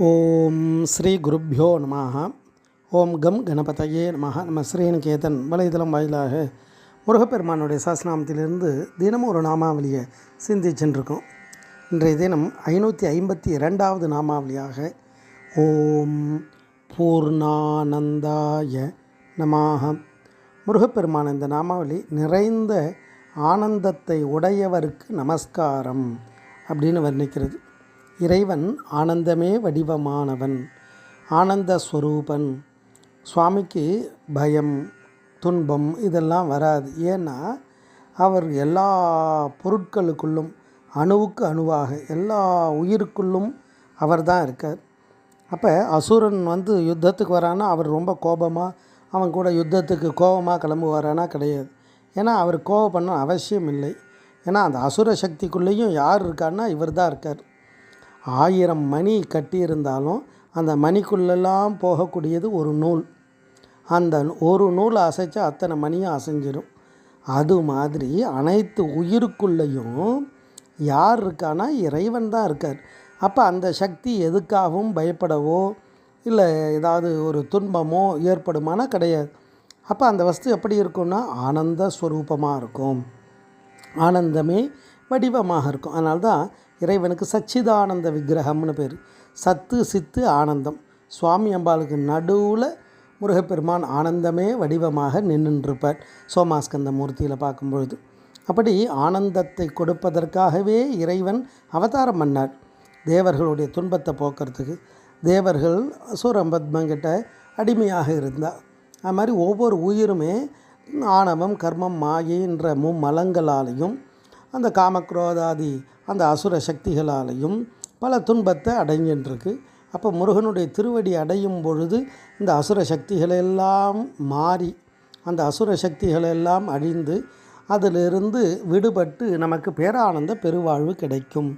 ஓம் ஸ்ரீ குருப்யோ நமஹ. ஓம் கம் கணபதையே நமஹ. நம்ம ஸ்ரீநிகேதன் வலைதளம் வாயிலாக முருகப்பெருமானுடைய சாஸ்திரநாமத்திலிருந்து தினமும் ஒரு நாமாவளியை சிந்திச்சுருக்கோம். இன்றைய தினம் 552வது நாமாவளியாக ஓம் பூர்ணானந்தாய நமஹ. முருகப்பெருமான் இந்த நாமாவளி நிறைந்த ஆனந்தத்தை உடையவருக்கு நமஸ்காரம் அப்படின்னு வர்ணிக்கிறது. இறைவன் ஆனந்தமே வடிவமானவன், ஆனந்த ஸ்வரூபன். சுவாமிக்கு பயம் துன்பம் இதெல்லாம் வராது. ஏன்னா அவர் எல்லா பொருட்களுக்குள்ளும் அணுவுக்கு அணுவாக எல்லா உயிருக்குள்ளும் அவர் தான் இருக்கார். அப்போ அசுரன் யுத்தத்துக்கு வரானா அவர் ரொம்ப கோபமாக அவன் கூட யுத்தத்துக்கு கோபமாக கிளம்புவாரானா கிடையாது. ஏன்னா அவர் கோபம் பண்ண அவசியம் இல்லை. ஏன்னா அந்த அசுர சக்திக்குள்ளேயும் யார் இருக்காருன்னா இவர் தான் இருக்கார். 1000 மணி கட்டியிருந்தாலும் அந்த மணிக்குள்ளெல்லாம் போகக்கூடியது ஒரு நூல். அந்த ஒரு நூலை அசைச்சா அத்தனை மணியும் அசைஞ்சிடும். அது மாதிரி அனைத்து உயிருக்குள்ளேயும் யார் இருக்கானா இறைவன் தான் இருக்கார். அப்போ அந்த சக்தி எதுக்காகவும் பயப்படவோ இல்லை ஏதாவது ஒரு துன்பமோ ஏற்படுமானா கிடையாது. அப்போ அந்த வஸ்து எப்படி இருக்கும்னா ஆனந்த ஸ்வரூபமாக இருக்கும், ஆனந்தமே வடிவமாக இருக்கும். அதனால்தான் இறைவனுக்கு சச்சிதானந்த விக்கிரகம்னு பேர். சத்து சித்து ஆனந்தம். சுவாமி அம்பாளுக்கு நடுவில் முருகப்பெருமான் ஆனந்தமே வடிவமாக நின்றுருப்பார் சோமாஸ்கந்த மூர்த்தியில் பார்க்கும்பொழுது. அப்படி ஆனந்தத்தை கொடுப்பதற்காகவே இறைவன் அவதாரம் பண்ணார், தேவர்களுடைய துன்பத்தை போக்குறதுக்கு. தேவர்கள் சூரபத்மங்கிட்ட அடிமையாக இருந்தார். அது மாதிரி ஒவ்வொரு உயிருமே ஆணவம் கர்மம் மாயைன்ற மும்மலங்களாலையும் அந்த காமக்ரோதாதி அந்த அசுர சக்திகளாலையும் பல துன்பத்தை அடைஞ்சின்றிருக்கு. அப்போ முருகனுடைய திருவடி அடையும் பொழுது இந்த அசுர சக்திகளெல்லாம் மாறி அந்த அசுர சக்திகளெல்லாம் அழிந்து அதிலிருந்து விடுபட்டு நமக்கு பேரானந்த பெருவாழ்வு கிடைக்கும்.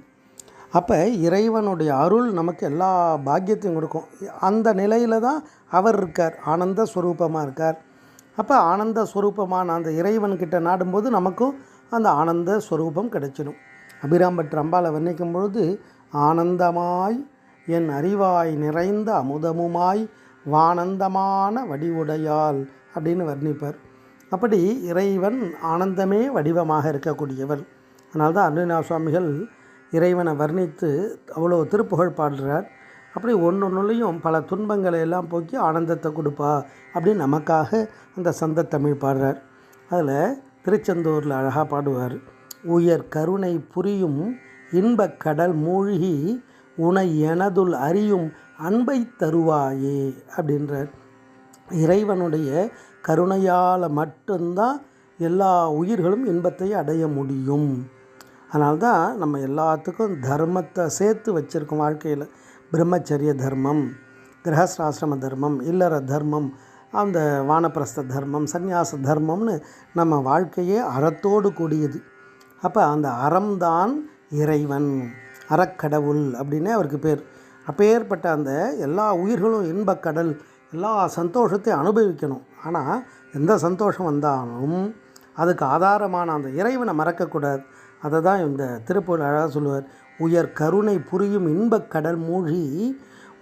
அப்போ இறைவனுடைய அருள் நமக்கு எல்லா பாக்கியத்தையும் கொடுக்கும். அந்த நிலையில் தான் அவர் இருக்கார், ஆனந்த ஸ்வரூபமாக இருக்கார். அப்போ ஆனந்த ஸ்வரூபமான அந்த இறைவன்கிட்ட நாடும்போது நமக்கும் அந்த ஆனந்த ஸ்வரூபம் கிடைச்சிடும். அபிராம்பற்று அம்பாளை வர்ணிக்கும் பொழுது ஆனந்தமாய் என் அறிவாய் நிறைந்த அமுதமுமாய் வானந்தமான வடிவுடையாள் அப்படின்னு வர்ணிப்பார். அப்படி இறைவன் ஆனந்தமே வடிவமாக இருக்கக்கூடியவர். அதனால்தான் அருணகிரிநாத சுவாமிகள் இறைவனை வர்ணித்து அவ்வளோ திருப்புகழ் பாடுறார். அப்படி ஒன்றுலையும் பல துன்பங்களை எல்லாம் போக்கி ஆனந்தத்தை கொடுப்பா அப்படின்னு நமக்காக அந்த சந்த தமிழ் பாடுறார். அதில் திருச்செந்தூரில் அழகாக பாடுவார். உயர் கருணை புரியும் இன்பக் கடல் மூழ்கி உனை எனதுள் அறியும் அன்பை தருவாயே அப்படின்றார். இறைவனுடைய கருணையால் மட்டும்தான் எல்லா உயிர்களும் இன்பத்தை அடைய முடியும். அதனால்தான் நம்ம எல்லாத்துக்கும் தர்மத்தை சேர்த்து வச்சுருக்கோம் வாழ்க்கையில். பிரம்மச்சரிய தர்மம், கிரகஸ்தாசிரம தர்மம், இல்லற தர்மம், அந்த வானப்பிரஸ்த தர்மம், சந்நியாச தர்மம்னு நம்ம வாழ்க்கையே அறத்தோடு கூடியது. அப்போ அந்த அறம்தான் இறைவன், அறக்கடவுள் அப்படின்னே அவருக்கு பேர். அப்பேற்பட்ட அந்த எல்லா உயிர்களும் இன்பக்கடல் எல்லா சந்தோஷத்தையும் அனுபவிக்கணும். ஆனால் எந்த சந்தோஷம் வந்தாலும் அதுக்கு ஆதாரமான அந்த இறைவனை மறக்கக்கூடாது. அதை தான் இந்த திருப்புகழ் அழகாக சொல்லுவார். உயர் கருணை புரியும் இன்பக்கடல் மூழ்கி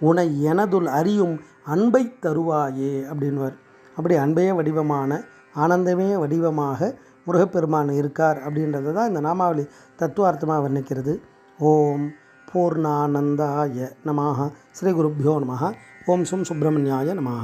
உனை எனதுள் அறியும் அன்பை தருவாயே அப்படின்வார். அப்படி அன்பே வடிவமான ஆனந்தமே வடிவமாக முருகப்பெருமான் இருக்கார் அப்படின்றது தான் இந்த நாமாவளி தத்துவார்த்தமாக வர்ணிக்கிறது. ஓம் பூர்ணானந்தாய நமஹ. ஸ்ரீ குருப்யோ நமஹ. ஓம் சும் சுப்பிரமணியாய நமஹ.